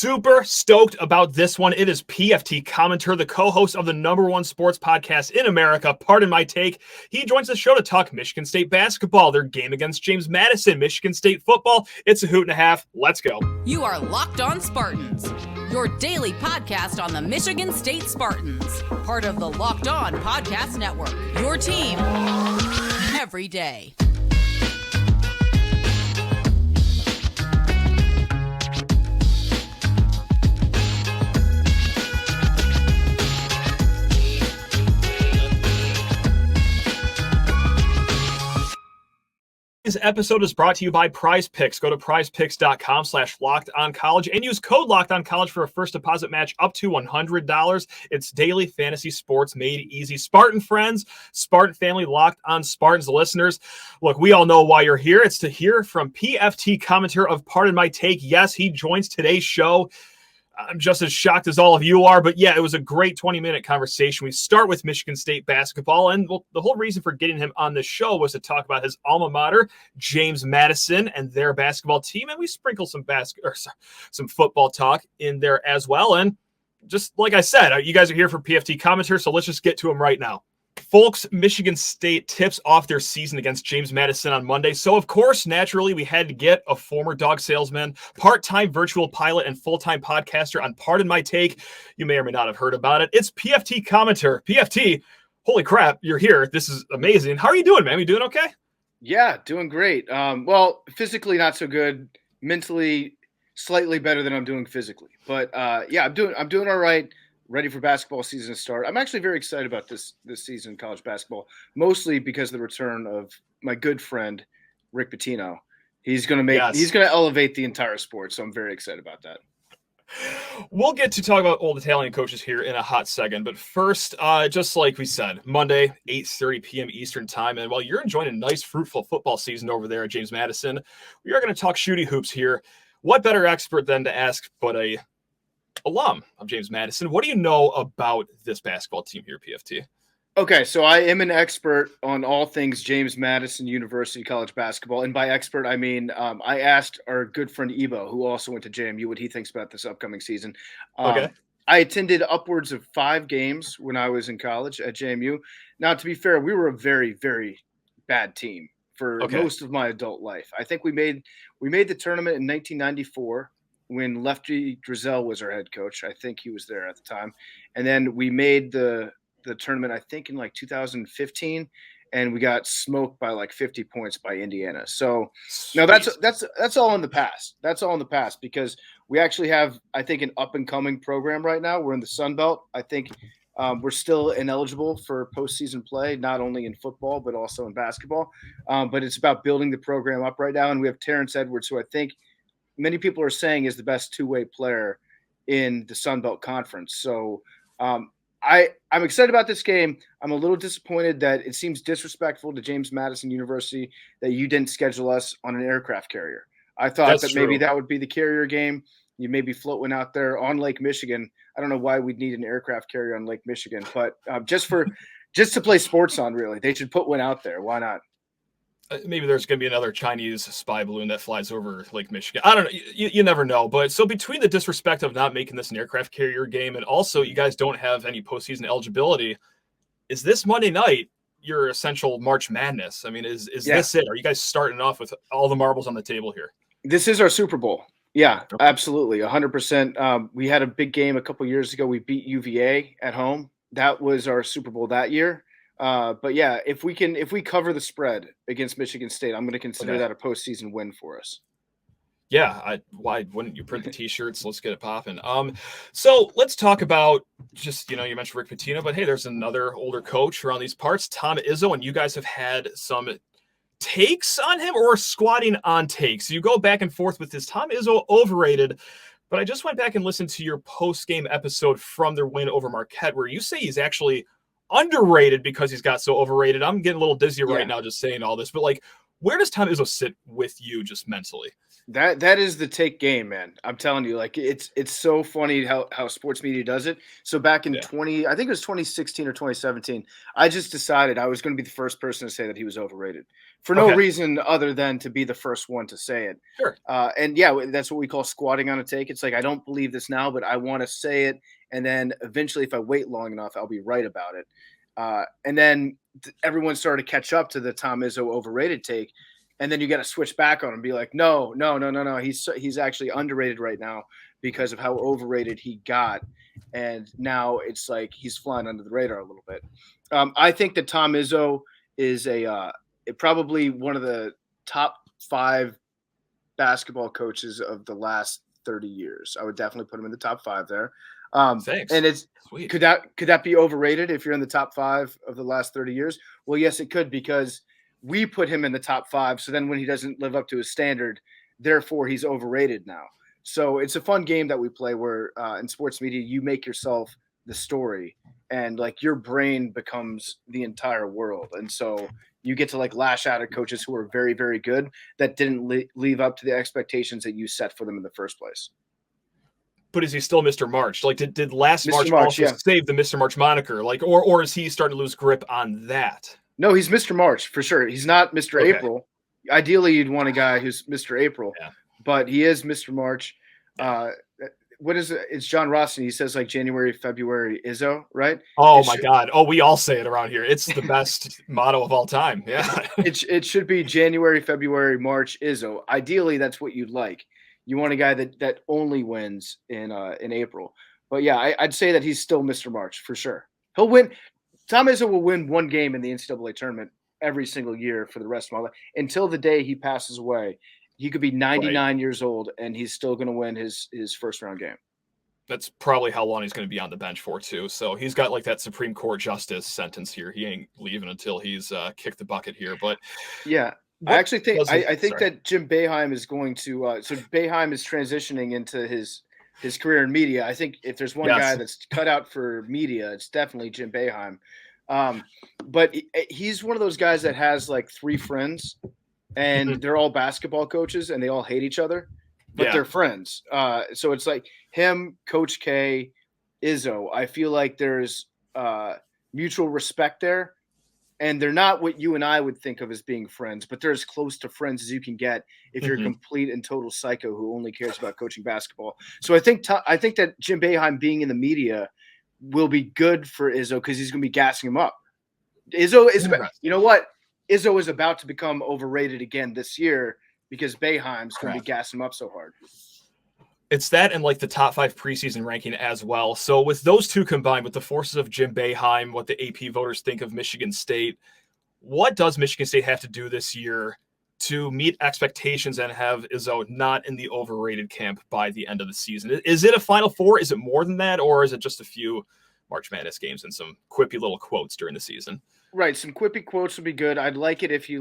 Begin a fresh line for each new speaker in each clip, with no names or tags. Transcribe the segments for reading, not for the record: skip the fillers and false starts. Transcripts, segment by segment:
Super stoked about this one. It is PFT Commenter, the co-host of the number one sports podcast in America, Pardon My Take. He joins the show to talk Michigan State basketball, their game against James Madison, Michigan State football. It's a hoot and a half. Let's go.
You are Locked On Spartans, your daily podcast on the Michigan State Spartans, part of the Locked On Podcast Network, your team every day.
This episode is brought to you by PrizePicks. Go to prizepicks.com/lockedoncollege and use code LOCKEDONCollege for a first deposit match up to $100. It's daily fantasy sports made easy. Spartan friends, Spartan family, Locked On Spartans listeners. Look, we all know why you're here. It's to hear from PFT Commenter of Pardon My Take. Yes, he joins today's show. I'm just as shocked as all of you are, but yeah, it was a great 20-minute conversation. We start with Michigan State basketball, and the whole reason for getting him on the show was to talk about his alma mater, James Madison, and their basketball team, and we sprinkle some football talk in there as well. And just like I said, you guys are here for PFT Commenter, so let's just get to him right now. Folks, Michigan State tips off their season against James Madison on Monday. So, of course, naturally, we had to get a former dog salesman, part-time virtual pilot, and full-time podcaster on Pardon My Take. You may or may not have heard about it. It's PFT Commenter. PFT, holy crap, you're here. This is amazing. How are you doing, man? You doing okay?
Yeah, doing great. Well, physically not so good. Mentally, slightly better than I'm doing physically. But yeah, I'm doing all right. Ready for basketball season to start. I'm actually very excited about this season in college basketball, mostly because of the return of my good friend Rick Pitino. He's going to elevate the entire sport, so I'm very excited about that.
We'll get to talk about old Italian coaches here in a hot second, but first, just like we said, Monday, 8:30 p.m. Eastern time, and while you're enjoying a nice, fruitful football season over there at James Madison, we are going to talk shooty hoops here. What better expert than to ask but a alum of James Madison? What do you know about this basketball team here, PFT?
Okay, so I am an expert on all things James Madison University college basketball. And by expert, I mean I asked our good friend Ebo, who also went to JMU, what he thinks about this upcoming season. Okay. I attended upwards of 5 games when I was in college at JMU. Now, to be fair, we were a very, very bad team for most of my adult life. I think we made the tournament in 1994. When Lefty Drizel was our head coach. I think he was there at the time. And then we made the tournament, I think, in like 2015, and we got smoked by like 50 points by Indiana. So now that's all in the past. That's all in the past because we actually have, I think, an up-and-coming program right now. We're in the Sun Belt. I think we're still ineligible for postseason play, not only in football, but also in basketball. But it's about building the program up right now. And we have Terrence Edwards, who I think many people are saying is the best two-way player in the Sun Belt Conference. So I'm excited about this game. I'm a little disappointed that it seems disrespectful to James Madison University that you didn't schedule us on an aircraft carrier. I thought maybe that would be the carrier game. You maybe float one out there on Lake Michigan. I don't know why we'd need an aircraft carrier on Lake Michigan, but just to play sports on, really, they should put one out there. Why not?
Maybe there's going to be another Chinese spy balloon that flies over Lake Michigan. I don't know. You never know. But so between the disrespect of not making this an aircraft carrier game and also you guys don't have any postseason eligibility, is this Monday night your essential March Madness? I mean, is this it? Are you guys starting off with all the marbles on the table here?
This is our Super Bowl. Yeah, absolutely. 100%. We had a big game a couple years ago. We beat UVA at home. That was our Super Bowl that year. But yeah, if we cover the spread against Michigan State, I'm going to consider that a postseason win for us.
Yeah. Why wouldn't you print the t-shirts? Let's get it popping. So let's talk about just, you mentioned Rick Pitino, but hey, there's another older coach around these parts, Tom Izzo, and you guys have had some takes on him or squatting on takes. You go back and forth with this. Tom Izzo overrated, but I just went back and listened to your post-game episode from their win over Marquette, where you say he's actually underrated because he's got so overrated. I'm getting a little dizzy right now just saying all this, but like, Where does Tom Izzo sit with you just mentally?
That is the take game, man. I'm telling you, like it's so funny how sports media does it. So back in I think it was 2016 or 2017, I just decided I was going to be the first person to say that he was overrated for no reason other than to be the first one to say it.
Sure.
And yeah, that's what we call squatting on a take. It's like, I don't believe this now, but I want to say it. And then eventually, if I wait long enough, I'll be right about it. And then everyone started to catch up to the Tom Izzo overrated take. And then you got to switch back on him and be like, no. He's actually underrated right now because of how overrated he got. And now it's like he's flying under the radar a little bit. I think that Tom Izzo is probably one of the top 5 basketball coaches of the last 30 years. I would definitely put him in the top 5 there.
Thanks.
And it's
sweet.
Could that be overrated if you're in the top 5 of the last 30 years? Well, yes, it could, because we put him in the top 5. So then when he doesn't live up to his standard, therefore he's overrated now. So it's a fun game that we play where in sports media, you make yourself the story and like your brain becomes the entire world. And so you get to like lash out at coaches who are very, very good that didn't live up to the expectations that you set for them in the first place.
But is he still Mr. March? Like, did last March also save the Mr. March moniker? Like, or is he starting to lose grip on that?
No, he's Mr. March for sure. He's not Mr. April. Ideally, you'd want a guy who's Mr. April, but he is Mr. March. What is it? It's John Ross, and he says like January, February, Izzo, right?
Oh my God! Oh, we all say it around here. It's the best motto of all time. Yeah,
it should be January, February, March, Izzo. Ideally, that's what you'd like. You want a guy that only wins in April. But yeah, I'd say that he's still Mr. March for sure. He'll win. Tom Izzo will win one game in the NCAA tournament every single year for the rest of my life until the day he passes away. He could be 99 years old and he's still going to win his first round game.
That's probably how long he's going to be on the bench for too. So he's got like that Supreme Court justice sentence here. He ain't leaving until he's kicked the bucket here. But
yeah, I actually think I think that Jim Boeheim is going to. So Boeheim is transitioning into his career in media. I think if there's one guy that's cut out for media, it's definitely Jim Boeheim. But he's one of those guys that has like 3 friends, and they're all basketball coaches, and they all hate each other, but they're friends. So it's like him, Coach K, Izzo. I feel like there's mutual respect there. And they're not what you and I would think of as being friends, but they're as close to friends as you can get if you're a complete and total psycho who only cares about coaching basketball. So I think that Jim Boeheim being in the media will be good for Izzo because he's going to be gassing him up. Izzo is, you know what? Izzo is about to become overrated again this year because Boeheim's going to be gassing him up so hard.
It's that and like the top 5 preseason ranking as well. So with those two combined, with the forces of Jim Boeheim, what the AP voters think of Michigan State, what does Michigan State have to do this year to meet expectations and have Izzo not in the overrated camp by the end of the season? Is it a Final Four? Is it more than that? Or is it just a few March Madness games and some quippy little quotes during the season?
Right. Some quippy quotes would be good. I'd like it if you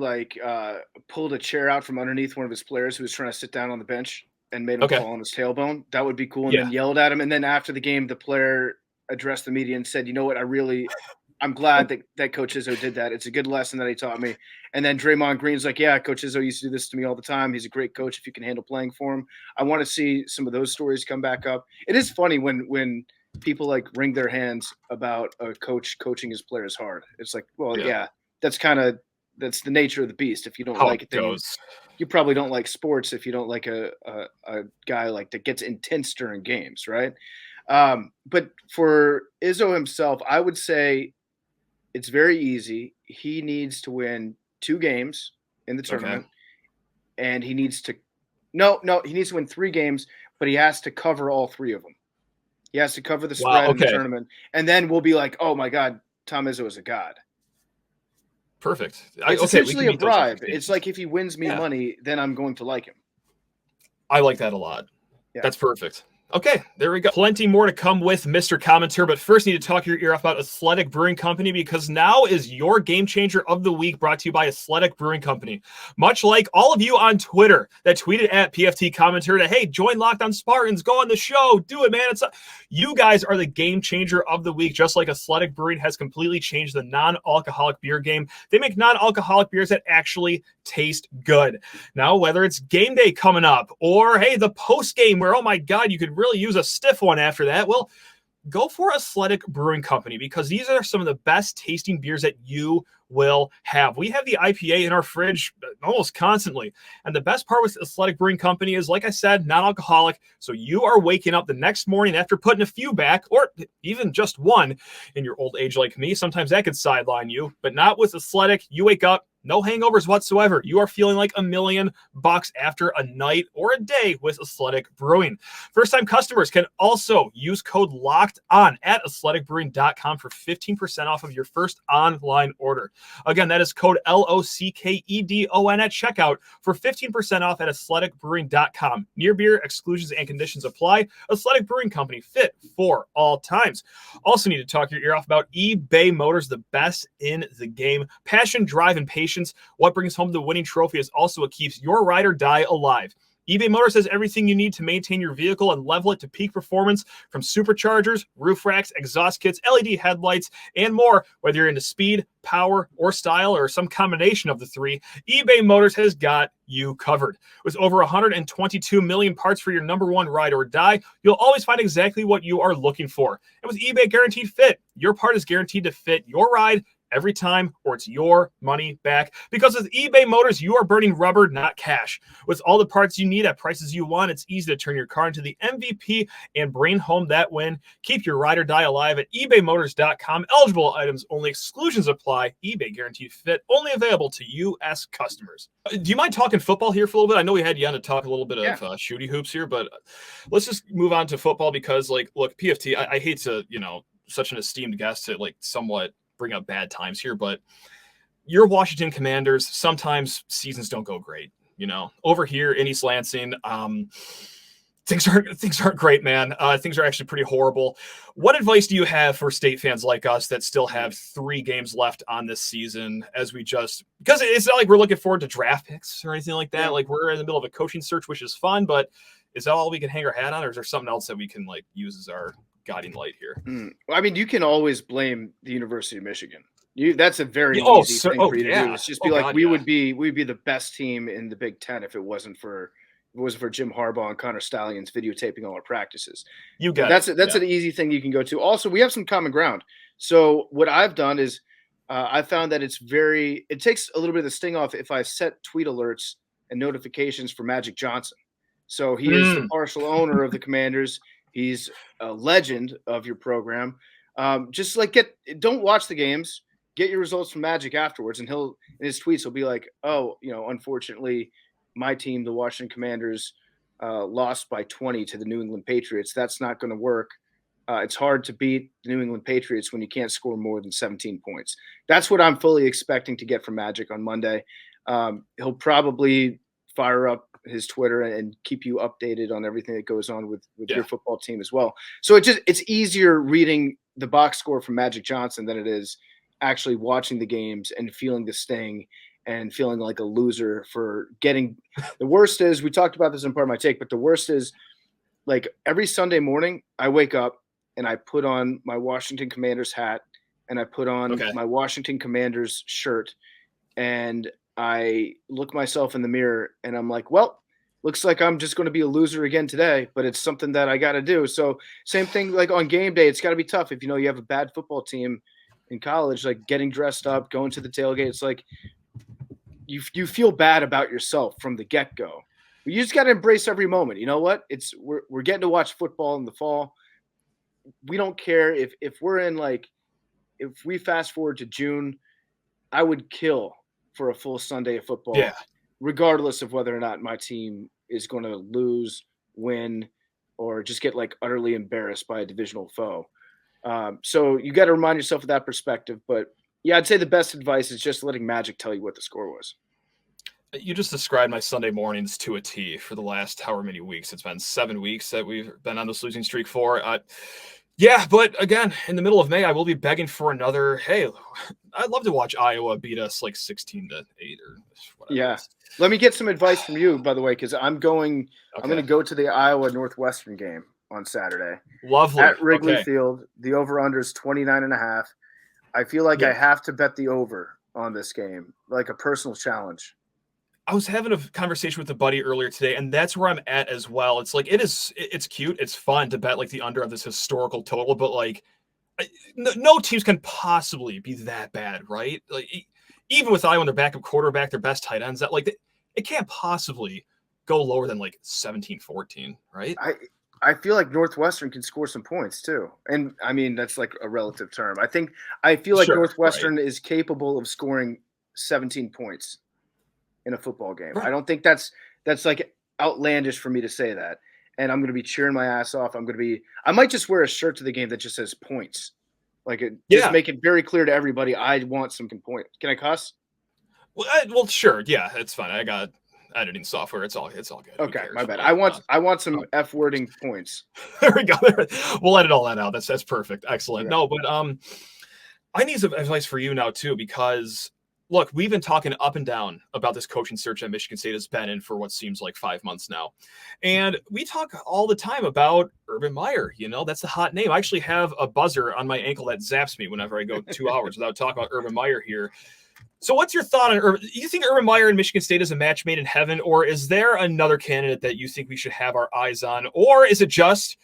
pulled a chair out from underneath one of his players who was trying to sit down on the bench and made him fall on his tailbone. That would be cool. And then yelled at him. And then after the game, the player addressed the media and said, you know what, I'm glad that Coach Izzo did that. It's a good lesson that he taught me. And then Draymond Green's like, yeah, Coach Izzo used to do this to me all the time. He's a great coach if you can handle playing for him. I want to see some of those stories come back up. It is funny when people like wring their hands about a coach coaching his players hard. It's like, well, that's the nature of the beast. If you don't like it, then you probably don't like sports if you don't like a guy like that gets intense during games, right? But for Izzo himself, I would say it's very easy. He needs to win 2 games in the tournament, and he needs to he needs to win 3 games, but he has to cover all 3 of them. He has to cover the spread in the tournament, and then we'll be like, oh my God, Tom Izzo is a god.
Perfect.
It's essentially a bribe. It's like if he wins me money, then I'm going to like him.
I like that a lot. Yeah. That's perfect. Okay, there we go. Plenty more to come with Mr. Commenter, but first need to talk your ear off about Athletic Brewing Company, because now is your game changer of the week, brought to you by Athletic Brewing Company. Much like all of you on Twitter that tweeted at PFT Commenter that, hey, join Locked On Spartans, go on the show, do it, man. You guys are the game changer of the week, just like Athletic Brewing has completely changed the non-alcoholic beer game. They make non-alcoholic beers that actually taste good. Now, whether it's game day coming up or, hey, the post game where, oh my God, you could really use a stiff one after that, well, go for Athletic Brewing Company, because these are some of the best tasting beers that you will have. We have the IPA in our fridge almost constantly. And the best part with Athletic Brewing Company is, like I said, non-alcoholic. So you are waking up the next morning after putting a few back, or even just one in your old age like me. Sometimes that could sideline you, but not with Athletic. You wake up, no hangovers whatsoever. You are feeling like $1,000,000 after a night or a day with Athletic Brewing. First-time customers can also use code LOCKEDON at athleticbrewing.com for 15% off of your first online order. Again, that is code LOCKEDON at checkout for 15% off at athleticbrewing.com. Near beer, exclusions, and conditions apply. Athletic Brewing Company, fit for all times. Also need to talk your ear off about eBay Motors, the best in the game. Passion, drive, and patience. What brings home the winning trophy is also what keeps your ride or die alive. eBay Motors has everything you need to maintain your vehicle and level it to peak performance, from superchargers, roof racks, exhaust kits, LED headlights, and more. Whether you're into speed, power, or style, or some combination of the three, eBay Motors has got you covered. With over 122 million parts for your number one ride or die, you'll always find exactly what you are looking for. And with eBay Guaranteed Fit, your part is guaranteed to fit your ride every time, or it's your money back. Because with eBay Motors, you are burning rubber, not cash. With all the parts you need at prices you want, it's easy to turn your car into the MVP and bring home that win. Keep your ride or die alive at ebaymotors.com. Eligible items only. Exclusions apply. eBay Guaranteed Fit, only available to U.S. customers. Do you mind talking football here for a little bit? I know we had you on to talk a little bit of shooty hoops here, but let's just move on to football, because, like, look, PFT, I hate to, such an esteemed guest to, like, somewhat bring up bad times here, but your Washington Commanders, sometimes seasons don't go great. Over here in East Lansing, things aren't great, man. Things are actually pretty horrible. What advice do you have for state fans like us that still have 3 games left on this season, because it's not like we're looking forward to draft picks or anything like that. Yeah. Like, we're in the middle of a coaching search, which is fun, but is that all we can hang our hat on, or is there something else that we can, like, use as our guiding light here?
Well, I mean, you can always blame the University of Michigan. That's a very easy thing for you to do. It's just be we would be the best team in the Big Ten if it wasn't for Jim Harbaugh and Connor Stalions videotaping all our practices. That's an easy thing you can go to. Also, we have some common ground. So what I've done is I found that it takes a little bit of the sting off if I set tweet alerts and notifications for Magic Johnson. So he is the partial owner of the Commanders. He's a legend of your program. Just like don't watch the games, get your results from Magic afterwards. And in his tweets, he'll be like, oh, unfortunately my team, the Washington Commanders, lost by 20 to the New England Patriots. That's not going to work. It's hard to beat the New England Patriots when you can't score more than 17 points. That's what I'm fully expecting to get from Magic on Monday. He'll probably fire up his Twitter and keep you updated on everything that goes on with your football team as well. So it's easier reading the box score from Magic Johnson than it is actually watching the games and feeling the sting and feeling like a loser for getting. The worst is, we talked about this in part of my take, but the worst is, like, every Sunday morning I wake up and I put on my Washington Commanders hat and I put on my Washington Commanders shirt, and I look myself in the mirror and I'm like, well, looks like I'm just going to be a loser again today, but it's something that I got to do. So same thing, like on game day, it's got to be tough. If you have a bad football team in college, like getting dressed up, going to the tailgate, it's like you feel bad about yourself from the get-go. You just got to embrace every moment. You know what? We're getting to watch football in the fall. We don't care if we're in, like, if we fast forward to June, I would kill for a full Sunday of football, regardless of whether or not my team is going to lose, win, or just get, like, utterly embarrassed by a divisional foe. So you got to remind yourself of that perspective. But yeah, I'd say the best advice is just letting Magic tell you what the score was.
You just described my Sunday mornings to a T for the last however many weeks. It's been 7 weeks that we've been on this losing streak for. Yeah, but again, in the middle of May, I will be begging for another. Hey, I'd love to watch Iowa beat us like 16-8 or whatever.
Yeah. Let me get some advice from you, by the way, because I'm going to go to the Iowa Northwestern game on Saturday.
Lovely.
At Wrigley Field. The over-under is 29.5. I feel like I have to bet the over on this game, like a personal challenge.
I was having a conversation with a buddy earlier today, and that's where I'm at as well. It's like it's cute, it's fun to bet like the under of this historical total, but like no teams can possibly be that bad, right? Like even with Iowa and their backup quarterback, their best tight ends, that like it can't possibly go lower than like 17-14, right?
I feel like Northwestern can score some points too, and I mean that's like a relative term. I feel like Northwestern is capable of scoring 17 points in a football game. Right. I don't think that's like outlandish for me to say that. And I'm going to be cheering my ass off. I might just wear a shirt to the game that just says points. Like just make it very clear to everybody I want some points. Can I cuss?
Well, sure. Yeah, it's fine. I got editing software. It's all good.
Okay, my bad. I want some F wording points.
There we go. We'll edit all that out. That's perfect. Excellent. Yeah. No, but I need some advice for you now too, because look, we've been talking up and down about this coaching search that Michigan State has been in for what seems like 5 months now. And we talk all the time about Urban Meyer. You know, that's the hot name. I actually have a buzzer on my ankle that zaps me whenever I go 2 hours without talking about Urban Meyer here. So what's your thought on Urban? You think Urban Meyer and Michigan State is a match made in heaven, or is there another candidate that you think we should have our eyes on? Or is it just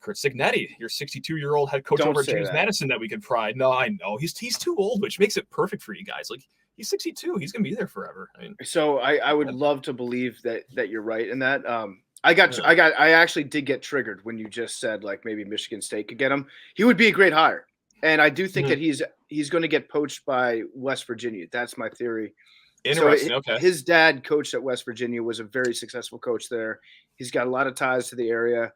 Curt Cignetti, your 62-year-old head coach over at James Madison that we could pride? No, I know. He's too old, which makes it perfect for you guys. Like, he's 62. He's going to be there forever. I mean,
so I would love to believe that you're right in that. I actually did get triggered when you just said like maybe Michigan State could get him. He would be a great hire. And I do think that he's going to get poached by West Virginia. That's my theory.
Interesting.
So
okay.
His dad coached at West Virginia, was a very successful coach there. He's got a lot of ties to the area.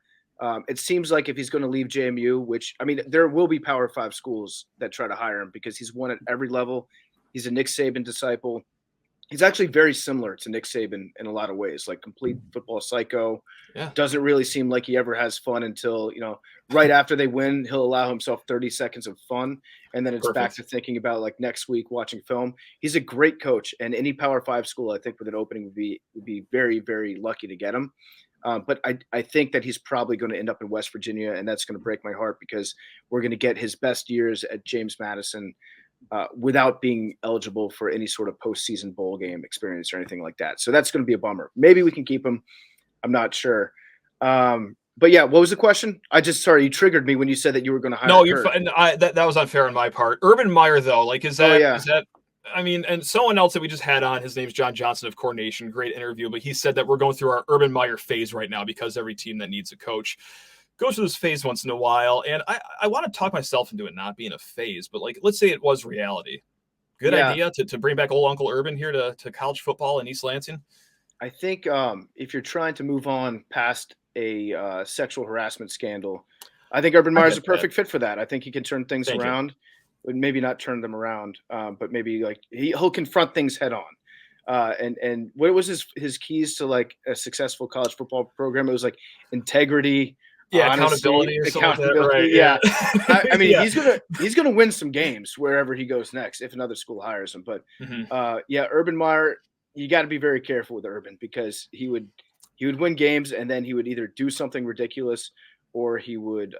It seems like if he's going to leave JMU, which I mean, there will be Power 5 schools that try to hire him because he's won at every level. He's a Nick Saban disciple. He's actually very similar to Nick Saban in a lot of ways, like complete football psycho. Yeah. Doesn't really seem like he ever has fun until, right after they win, he'll allow himself 30 seconds of fun. And then it's back to thinking about like next week watching film. He's a great coach, and any Power 5 school, I think, with an opening would be very, very lucky to get him. But I think that he's probably going to end up in West Virginia, and that's going to break my heart because we're going to get his best years at James Madison without being eligible for any sort of postseason bowl game experience or anything like that. So that's going to be a bummer. Maybe we can keep him. I'm not sure. But yeah, what was the question? You triggered me when you said that you were going to hire.
No, you're fine. That was unfair on my part. Urban Meyer, though, like, is that, I mean, and someone else that we just had on, his name's John Johnson of Core Nation. Great interview, but he said that we're going through our Urban Meyer phase right now because every team that needs a coach goes through this phase once in a while. And I want to talk myself into it not being a phase, but like, let's say it was reality. Good idea to bring back old Uncle Urban here to college football in East Lansing.
I think if you're trying to move on past a sexual harassment scandal, I think Urban Meyer is a perfect fit for that. I think he can turn things around. Maybe not turn them around, but maybe like he'll confront things head on. And what was his keys to like a successful college football program? It was like integrity,
honesty,
accountability.
Right,
I mean, he's gonna win some games wherever he goes next if another school hires him. But Urban Meyer, you got to be very careful with Urban because he would win games and then he would either do something ridiculous or he would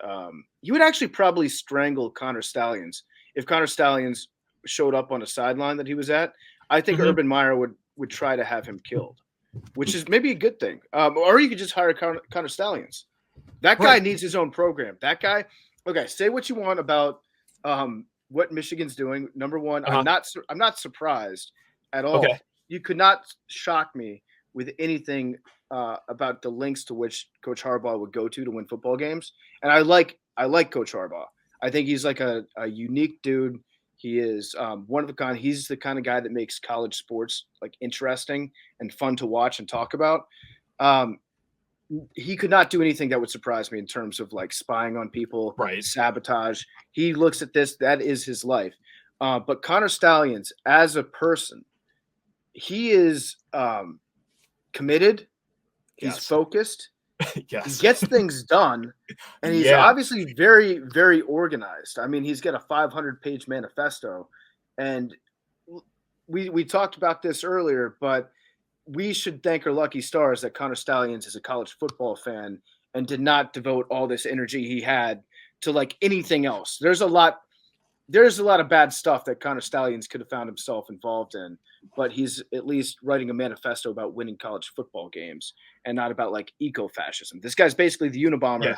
actually probably strangle Connor Stalions. If Connor Stalions showed up on a sideline that he was at, I think Urban Meyer would try to have him killed, which is maybe a good thing. Or you could just hire Connor Stalions. That guy needs his own program. That guy, okay, say what you want about what Michigan's doing. Number one, I'm not surprised at all. Okay. You could not shock me with anything about the lengths to which Coach Harbaugh would go to win football games. And I like Coach Harbaugh. I think he's like a unique dude. He is one of a kind. He's the kind of guy that makes college sports like interesting and fun to watch and talk about. He could not do anything that would surprise me in terms of like spying on people, sabotage. He looks at this. That is his life. But Connor Stalions as a person, he is committed. He's focused.
Yes.
He gets things done, and he's obviously very, very organized. I mean, he's got a 500-page manifesto, and we talked about this earlier, but we should thank our lucky stars that Connor Stalions is a college football fan and did not devote all this energy he had to like anything else. There's a lot of bad stuff that Connor Stalions could have found himself involved in, but he's at least writing a manifesto about winning college football games and not about like eco-fascism. This guy's basically the Unabomber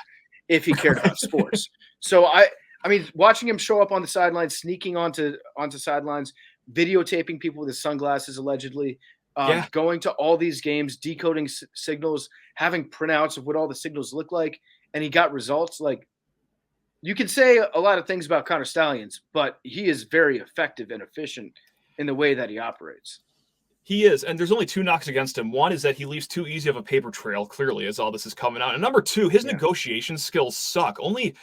if he cared about sports. So I mean, watching him show up on the sidelines, sneaking onto sidelines, videotaping people with his sunglasses allegedly, going to all these games, decoding signals, having printouts of what all the signals look like, and he got results. Like, you can say a lot of things about Connor Stalions, but he is very effective and efficient in the way that he operates.
He is, and there's only two knocks against him. One is that he leaves too easy of a paper trail, clearly, as all this is coming out. And number two, his negotiation skills suck. Only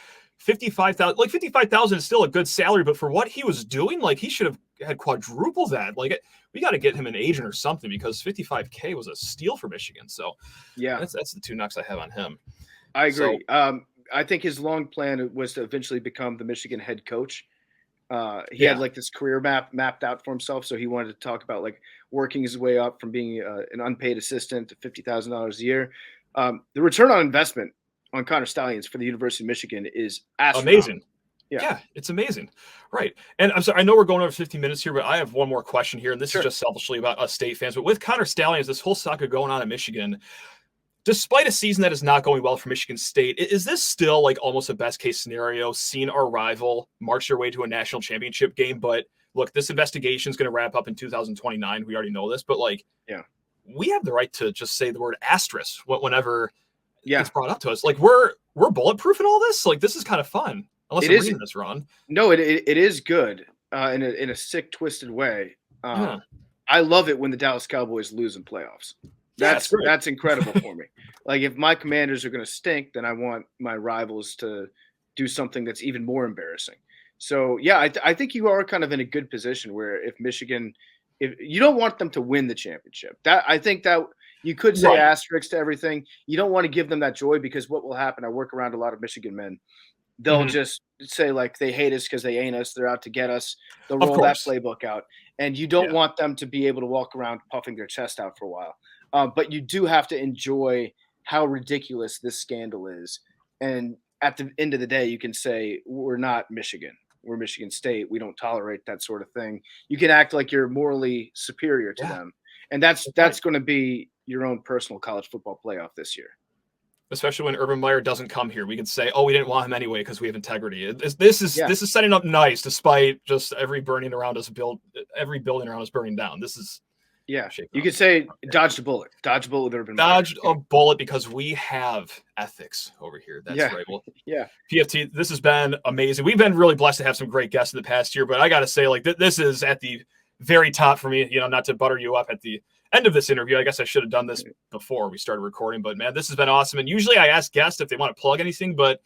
$55,000. Like, $55,000 is still a good salary, but for what he was doing, like, he should have had quadruple that. Like, we got to get him an agent or something, because $55K was a steal for Michigan. So that's the two knocks I have on him.
I agree. So, I think his long plan was to eventually become the Michigan head coach. He had like this career mapped out for himself. So he wanted to talk about like working his way up from being an unpaid assistant to $50,000 a year. The return on investment on Connor Stalions for the University of Michigan is
amazing. Yeah, it's amazing. Right. And I'm sorry, I know we're going over 15 minutes here, but I have one more question here. And this is just selfishly about us State fans. But with Connor Stalions, this whole saga going on in Michigan, despite a season that is not going well for Michigan State, is this still like almost a best case scenario, seeing our rival march their way to a national championship game? But look, this investigation is going to wrap up in 2029. We already know this, but like, we have the right to just say the word asterisk whenever it's brought up to us. Like, we're bulletproof in all this. Like, this is kind of fun. Unless I'm reading this wrong.
No, it is good in a sick, twisted way. I love it when the Dallas Cowboys lose in playoffs. That's incredible for me. Like, if my Commanders are going to stink, then I want my rivals to do something that's even more embarrassing. So, I think you are kind of in a good position where if Michigan, if you don't want them to win the championship, I think that you could say asterisk to everything. You don't want to give them that joy, because what will happen, I work around a lot of Michigan men. They'll just say like they hate us because they ain't us. They're out to get us. They'll roll that playbook out. And you don't want them to be able to walk around puffing their chest out for a while. But you do have to enjoy how ridiculous this scandal is. And at the end of the day, you can say, we're not Michigan. We're Michigan State. We don't tolerate that sort of thing. You can act like you're morally superior to them. And that's going to be your own personal college football playoff this year.
Especially when Urban Meyer doesn't come here. We can say, we didn't want him anyway because we have integrity. This is setting up nice, despite just every building around us burning down. This is you could say dodged a bullet. Dodged a bullet with Urban Meyer. Dodged a bullet because we have ethics over here. That's right. Well, PFT, this has been amazing. We've been really blessed to have some great guests in the past year, but I got to say, like, this is at the very top for me, not to butter you up at the end of this interview. I guess I should have done this before we started recording, but man, this has been awesome. And usually I ask guests if they want to plug anything, but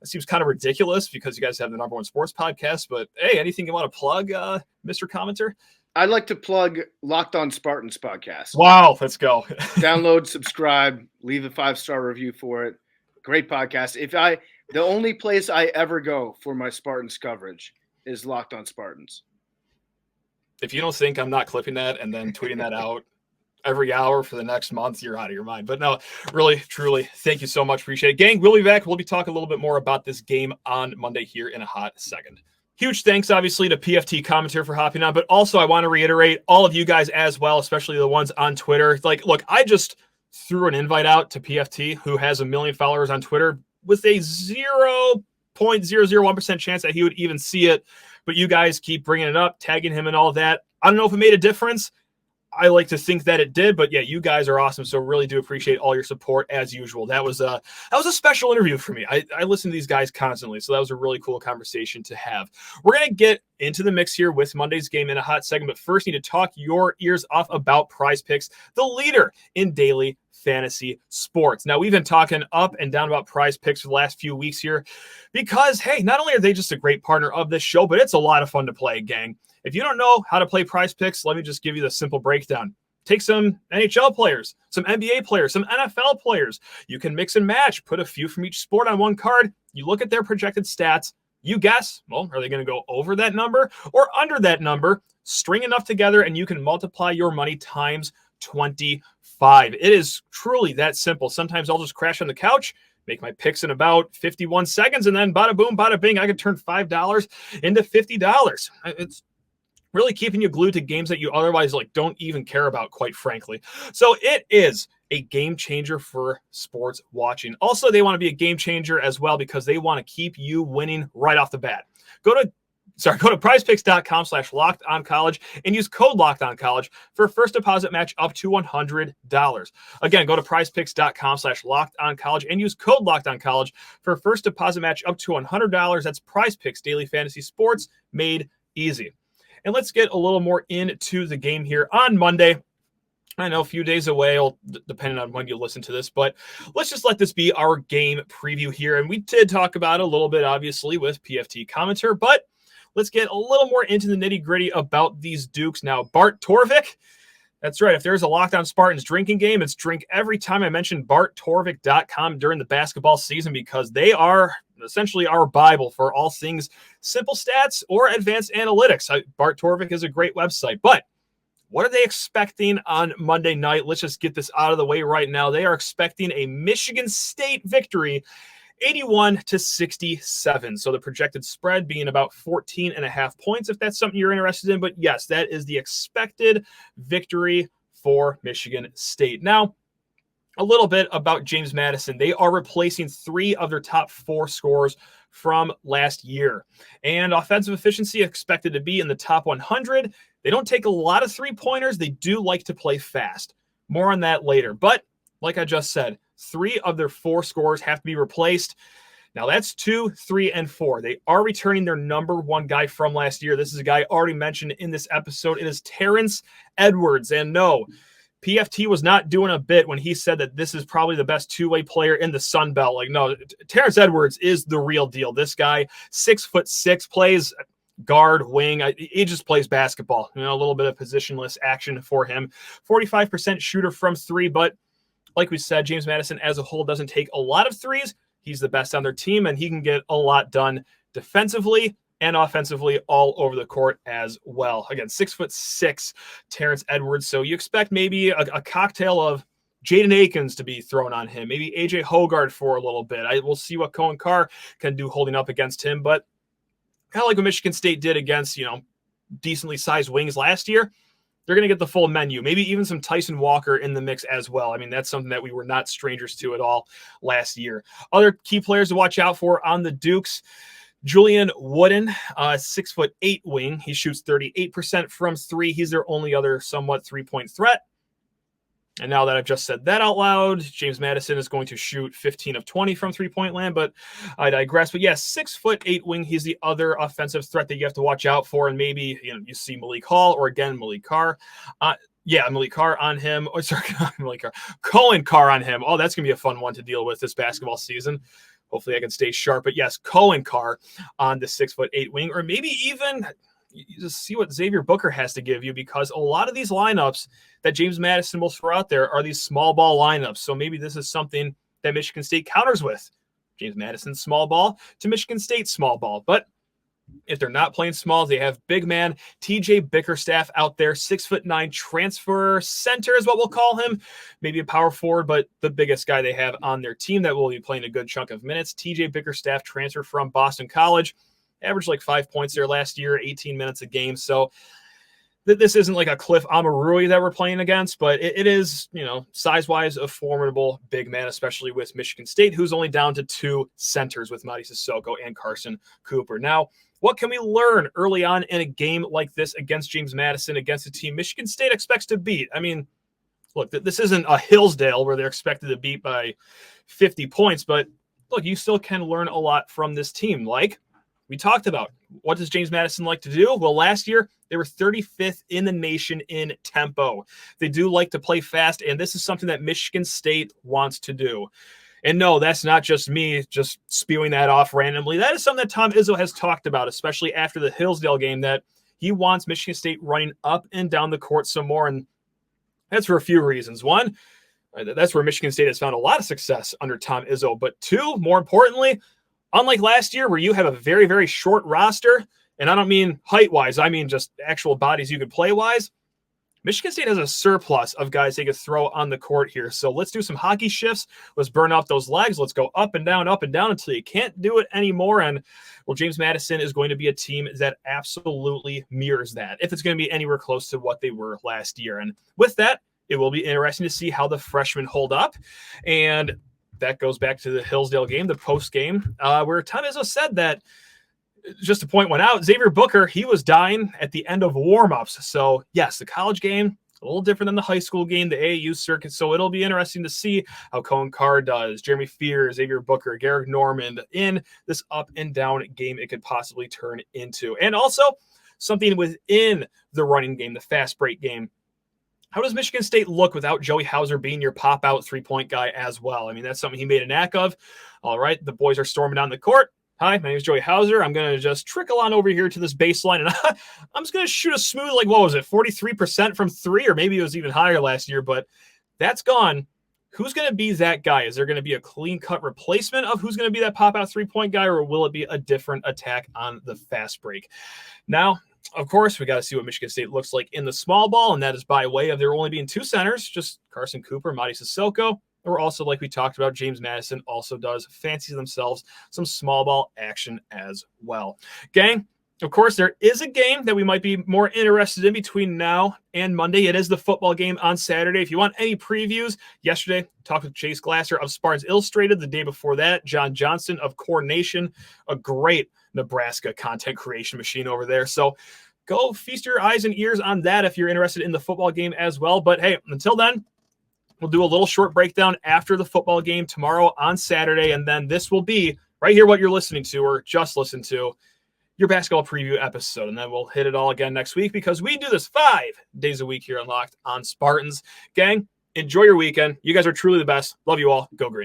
it seems kind of ridiculous because you guys have the Number One Sports podcast. But hey, anything you want to plug, Mr. Commenter?
I'd like to plug Locked On Spartans podcast.
Wow, let's go.
Download, subscribe, leave a 5-star review for it. Great podcast. The only place I ever go for my Spartans coverage is Locked On Spartans.
If you don't think I'm not clipping that and then tweeting that out every hour for the next month, you're out of your mind. But no, really, truly, thank you so much. Appreciate it. Gang, we'll be back. We'll be talking a little bit more about this game on Monday here in a hot second. Huge thanks, obviously, to PFT Commenter for hopping on, but also I want to reiterate all of you guys as well, especially the ones on Twitter. Like, look, I just threw an invite out to PFT, who has 1 million followers on Twitter, with a 0.001% chance that he would even see it. But you guys keep bringing it up, tagging him and all that. I don't know if it made a difference. I like to think that it did, but yeah, you guys are awesome. So really do appreciate all your support as usual. That was a special interview for me. I listen to these guys constantly, so that was a really cool conversation to have. We're going to get into the mix here with Monday's game in a hot second, but first need to talk your ears off about PrizePicks, the leader in daily fantasy sports. Now, we've been talking up and down about PrizePicks for the last few weeks here because, hey, not only are they just a great partner of this show, but it's a lot of fun to play, gang. If you don't know how to play PrizePicks, let me just give you the simple breakdown. Take some NHL players, some NBA players, some NFL players. You can mix and match, put a few from each sport on one card. You look at their projected stats. You guess, well, are they going to go over that number or under that number? String enough together and you can multiply your money times 25. It is truly that simple. Sometimes I'll just crash on the couch, make my picks in about 51 seconds, and then bada boom, bada bing, I can turn $5 into $50. It's really keeping you glued to games that you otherwise don't even care about, quite frankly. So it is a game changer for sports watching. Also, they want to be a game changer as well because they want to keep you winning right off the bat. Go to prizepicks.com/lockedoncollege and use code lockedoncollege for a first deposit match up to $100. Again, go to prizepicks.com/lockedoncollege and use code lockedoncollege for a first deposit match up to $100. That's PrizePicks, daily fantasy sports made easy. And let's get a little more into the game here on Monday. I know a few days away, depending on when you listen to this, but let's just let this be our game preview here. And we did talk about it a little bit, obviously, with PFT Commenter, but let's get a little more into the nitty-gritty about these Dukes. Now, Bart Torvik, that's right. If there's a Locked On Spartans drinking game, it's drink every time I mention BartTorvik.com during the basketball season because they are essentially our Bible for all things simple stats or advanced analytics. Bart Torvik is a great website, but what are they expecting on Monday night? Let's just get this out of the way right now. They are expecting a Michigan State victory, 81-67. So the projected spread being about 14.5 points, if that's something you're interested in. But yes, that is the expected victory for Michigan State. Now, a little bit about James Madison. They are replacing 3 of their top 4 scorers from last year. And offensive efficiency expected to be in the top 100. They don't take a lot of three-pointers. They do like to play fast. More on that later. But like I just said, 3 of their 4 scorers have to be replaced. Now that's 2, 3, and 4. They are returning their number 1 guy from last year. This is a guy already mentioned in this episode. It is Terrence Edwards. And no, PFT was not doing a bit when he said that this is probably the best two-way player in the Sun Belt. No, Terrence Edwards is the real deal. This guy, 6'6", plays guard, wing. He just plays basketball. A little bit of positionless action for him. 45% shooter from 3, but like we said, James Madison as a whole doesn't take a lot of threes. He's the best on their team, and he can get a lot done defensively and offensively all over the court as well. Again, 6'6", Terrence Edwards. So you expect maybe a cocktail of Jaden Akins to be thrown on him, maybe AJ Hoggard for a little bit. We'll see what Cohen Carr can do holding up against him, but kind of like what Michigan State did against, decently sized wings last year, they're going to get the full menu, maybe even some Tyson Walker in the mix as well. I mean, that's something that we were not strangers to at all last year. Other key players to watch out for on the Dukes, Julian Wooden, 6'8" wing. He shoots 38% from 3. He's their only other somewhat three-point threat. And now that I've just said that out loud, James Madison is going to shoot 15 of 20 from three-point land, but I digress. But yes, 6'8" wing. He's the other offensive threat that you have to watch out for. And maybe you see Malik Hall or again Malik Carr. Malik Carr on him. Oh, sorry, Malik Carr. Cohen Carr on him. Oh, that's going to be a fun one to deal with this basketball season. Hopefully I can stay sharp. But yes, Cohen Carr on the 6'8" wing, or maybe even you just see what Xavier Booker has to give you, because a lot of these lineups that James Madison will throw out there are these small ball lineups. So maybe this is something that Michigan State counters with. James Madison small ball to Michigan State small ball. But if they're not playing small, they have big man TJ Bickerstaff out there, 6'9", transfer center is what we'll call him. Maybe a power forward, but the biggest guy they have on their team that will be playing a good chunk of minutes. TJ Bickerstaff, transfer from Boston College, averaged like 5 points there last year, 18 minutes a game. So this isn't like a Cliff Amarui that we're playing against, but it is, size-wise a formidable big man, especially with Michigan State, who's only down to 2 centers with Mady Sissoko and Carson Cooper. Now, what can we learn early on in a game like this against James Madison, against a team Michigan State expects to beat? I mean, look, this isn't a Hillsdale where they're expected to beat by 50 points, but look, you still can learn a lot from this team. Like we talked about, what does James Madison like to do? Well, last year, they were 35th in the nation in tempo. They do like to play fast, and this is something that Michigan State wants to do. And no, that's not just me just spewing that off randomly. That is something that Tom Izzo has talked about, especially after the Hillsdale game, that He wants Michigan State running up and down the court some more, and that's for a few reasons. One, that's where Michigan State has found a lot of success under Tom Izzo. But two, more importantly, unlike last year where you have a very, very short roster, and I don't mean height-wise, I mean just actual bodies you could play-wise, Michigan State has a surplus of guys they could throw on the court here. So let's do some hockey shifts. Let's burn off those legs. Let's go up and down until you can't do it anymore. And, well, James Madison is going to be a team that absolutely mirrors that, if it's going to be anywhere close to what they were last year. And with that, it will be interesting to see how the freshmen hold up. And that goes back to the Hillsdale game, the post game, where Tom Izzo said that, just to point one out, Xavier Booker, he was dying at the end of warmups. So, yes, the college game, a little different than the high school game, the AAU circuit. So it'll be interesting to see how Cohen Carr does, Jeremy Fears, Xavier Booker, Garrick Normand in this up and down game it could possibly turn into. And also something within the running game, the fast break game. How does Michigan State look without Joey Hauser being your pop-out three-point guy as well? I mean, that's something he made a knack of. All right, the boys are storming down the court. Hi, my name is Joey Hauser. I'm going to just trickle on over here to this baseline, and I'm just going to shoot a smooth, 43% from three, or maybe it was even higher last year, but that's gone. Who's going to be that guy? Is there going to be a clean-cut replacement of who's going to be that pop-out three-point guy, or will it be a different attack on the fast break? Now, of course, we got to see what Michigan State looks like in the small ball, and that is by way of there only being two centers, just Carson Cooper, Madi Sissoko. Or also, like we talked about, James Madison also does fancy themselves some small ball action as well. Gang, of course, there is a game that we might be more interested in between now and Monday. It is the football game on Saturday. If you want any previews, yesterday, talked with Chase Glasser of Spartans Illustrated. The day before that, John Johnson of Core Nation, a great Nebraska content creation machine over there. So go feast your eyes and ears on that if you're interested in the football game as well. But hey, until then, we'll do a little short breakdown after the football game tomorrow on Saturday, and then this will be right here what you're listening to or just listened to, your basketball preview episode. And then we'll hit it all again next week because we do this 5 days a week here on Locked on Spartans. Gang, enjoy your weekend. You guys are truly the best. Love you all. Go Green.